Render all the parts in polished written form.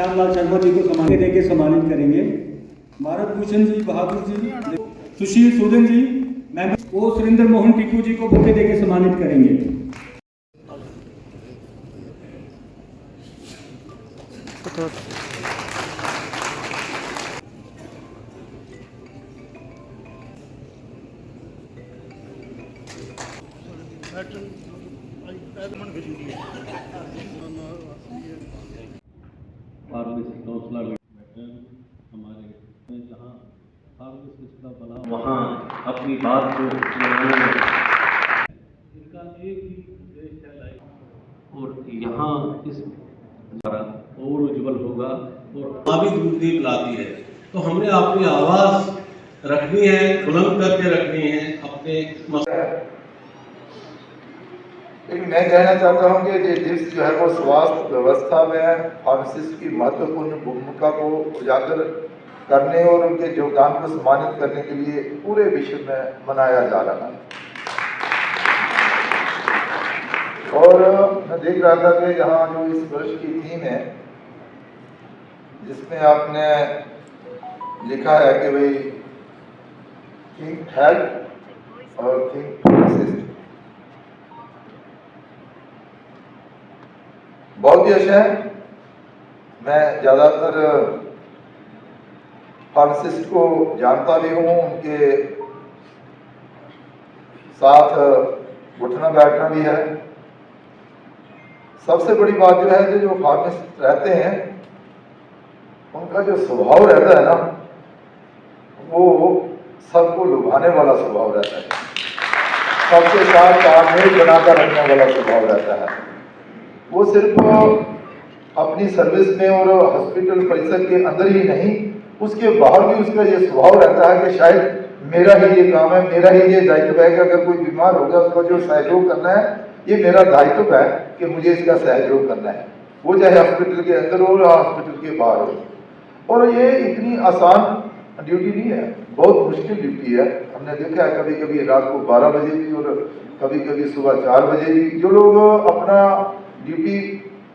श्यामलाल शर्मा जी को सम्मान देके सम्मानित करेंगे। भारत भूषण जी, बहादुर जी, सुशील सूदन जी, वो सुरेंद्र मोहन टिक्कू जी को बुके देके सम्मानित करेंगे। फार्मेसी काउंसलर हमारे जहाँ फार्मेसिस्ट का बना वहाँ अपनी बात को इनका एक ही उद्देश्य है और यहाँ इस द्वारा और उज्जवल होगा और आबी दूर लाती है। तो हमने अपनी आवाज़ रखनी है, बुलंद करके रखनी है अपने। लेकिन मैं कहना चाहता हूं कि जिस जो है वो स्वास्थ्य व्यवस्था में फार्मासिस्ट की महत्वपूर्ण भूमिका को उजागर करने और उनके योगदान को सम्मानित करने के लिए पूरे विश्व में मनाया जा रहा है। और मैं देख रहा था कि यहाँ जो इस वर्ष की थीम है जिसमें आपने लिखा है कि भाई थिंक हेल्थ और थिंक फार्मासिस्ट, बहुत ही अच्छा है। मैं ज़्यादातर फार्मासिस्ट को जानता भी हूँ, उनके साथ उठना बैठना भी है। सबसे बड़ी बात जो है कि जो फार्मासिस्ट रहते हैं उनका जो स्वभाव रहता है ना, वो सबको लुभाने वाला स्वभाव रहता है, सबके साथ तालमेल बनाकर रखने वाला स्वभाव रहता है। वो सिर्फ अपनी सर्विस में और हॉस्पिटल परिसर के अंदर ही नहीं, उसके बाहर भी उसका ये स्वभाव रहता है कि शायद मेरा ही ये काम है, मेरा ही ये दायित्व है कि अगर कोई बीमार हो गया उसका जो सहयोग करना है, ये मेरा दायित्व है कि मुझे इसका सहयोग करना है, वो चाहे हॉस्पिटल के अंदर हो या हॉस्पिटल के बाहर हो। और ये इतनी आसान ड्यूटी नहीं है, बहुत मुश्किल ड्यूटी है। हमने देखा है कभी कभी रात को 12 बजे भी और कभी कभी सुबह 4 बजे भी जो लोग अपना ड्यूटी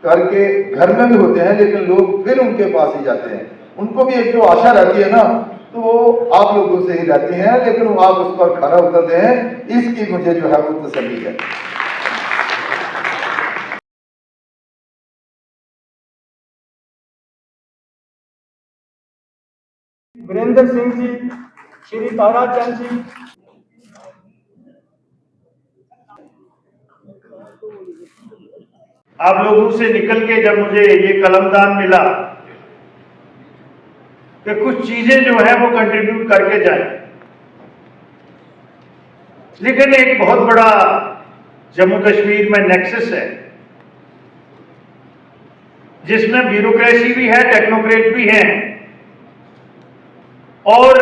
करके घर में भी होते हैं, लेकिन लोग फिर उनके पास ही जाते हैं। उनको भी एक जो आशा रहती है ना, तो वो आप लोगों से ही रहती है, लेकिन वो आप उस पर खरा उतरते हैं, इसकी मुझे जो है वो तसल्ली है। वीरेंद्र सिंह जी, श्री ताराचंद जी, आप लोगों से निकल के जब मुझे ये कलमदान मिला कि कुछ चीजें जो है वो कंट्रीब्यूट करके जाए, लेकिन एक बहुत बड़ा जम्मू कश्मीर में नेक्सस है जिसमें ब्यूरोक्रेसी भी है, टेक्नोक्रेट भी हैं और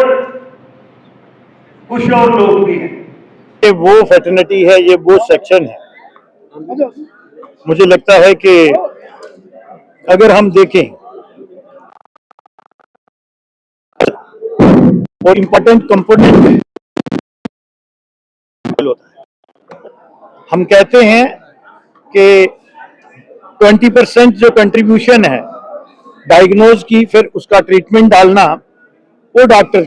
कुछ और लोग भी हैं। ये वो फैटर्निटी है, ये वो सेक्शन है। मुझे लगता है कि अगर हम देखें और इम्पोर्टेंट कंपोनेंट होता है, हम कहते हैं कि 20% जो कंट्रीब्यूशन है डायग्नोज की, फिर उसका ट्रीटमेंट डालना वो डॉक्टर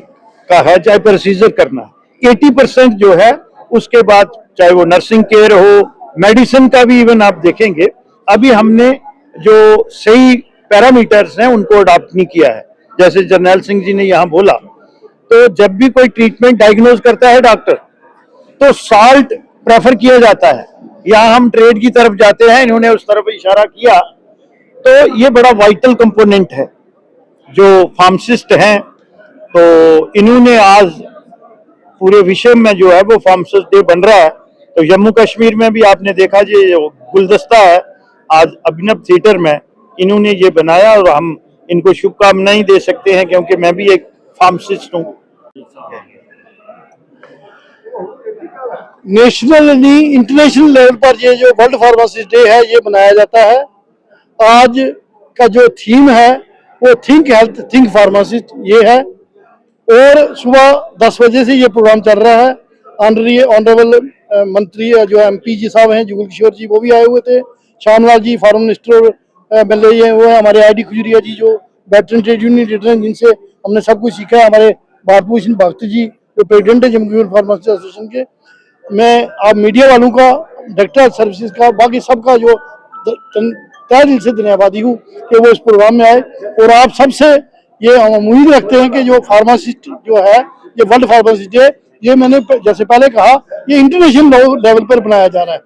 का है, चाहे प्रोसीजर करना। 80% जो है उसके बाद चाहे वो नर्सिंग केयर हो, मेडिसिन का भी इवन आप देखेंगे अभी हमने जो सही पैरामीटर्स हैं उनको अडॉप्ट नहीं किया है। जैसे जर्नैल सिंह जी ने यहाँ बोला, तो जब भी कोई ट्रीटमेंट डायग्नोज करता है डॉक्टर तो साल्ट प्रेफर किया जाता है। यहाँ हम ट्रेड की तरफ जाते हैं, इन्होंने उस तरफ इशारा किया, तो ये बड़ा वाइटल कंपोनेंट है। जो फार्मासिस्ट हैं तो इन्होंने आज पूरे विश्व में जो है वो फार्मासिस्ट डे बन रहा है, तो जम्मू कश्मीर में भी आपने देखा जी गुलदस्ता है आज अभिनव थिएटर में इन्होंने ये बनाया और हम इनको शुभकामनाएं दे सकते हैं क्योंकि मैं भी एक फार्मासिस्ट हूँ। नेशनल नहीं इंटरनेशनल लेवल पर ये जो वर्ल्ड फार्मासिस्ट डे है ये मनाया जाता है। आज का जो थीम है वो थिंक हेल्थ थिंक फार्मासिस्ट ये है और सुबह 10 बजे से ये प्रोग्राम चल रहा है। ऑनरेबल मंत्री जो MP जी साहब हैं जुगल किशोर जी वो भी आए हुए थे, शानवाल जी फॉरेन मिनिस्टर MLA हैं, वो है हमारे ID खुजूरिया जी, जो वेटरन ट्रेड यूनियन लीडर हैं, जिनसे हमने सब कुछ सीखा है। हमारे भारत भूषण भक्त जी जो प्रेसिडेंट है जम्मू कश्मीर फार्मासी एसोसिएशन के। मैं आप मीडिया वालों का, डायरेक्टर सर्विसेज का, बाकी सबका जो तहे दिल से धन्यवादी हूँ कि वो इस प्रोग्राम में आए। और आप सबसे ये हम उम्मीद रखते हैं कि जो फार्मासिस्ट जो है, ये वर्ल्ड फार्मासिस्ट डे, ये मैंने जैसे पहले कहा, ये इंटरनेशनल लेवल पर बनाया जा रहा है।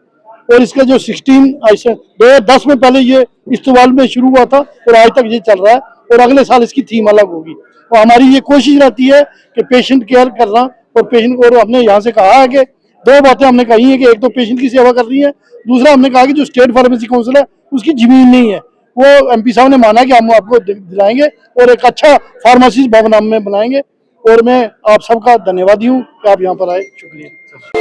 और इसका जो 2010 में पहले ये इस्तेमाल में शुरू हुआ था और आज तक ये चल रहा है, और अगले साल इसकी थीम अलग होगी। और हमारी ये कोशिश रहती है कि पेशेंट केयर करना, और पेशेंट, और हमने यहाँ से कहा है कि दो बातें हमने कही हैं कि एक तो पेशेंट की सेवा कर रही है, दूसरा हमने कहा कि जो स्टेट फार्मेसी काउंसिल है उसकी जमीन नहीं है, वो MP साहब ने माना कि हम आपको दिलाएंगे और एक अच्छा फार्मेसी भवन हम में बनाएंगे। और मैं आप सबका धन्यवादी हूँ कि आप यहाँ पर आए। शुक्रिया।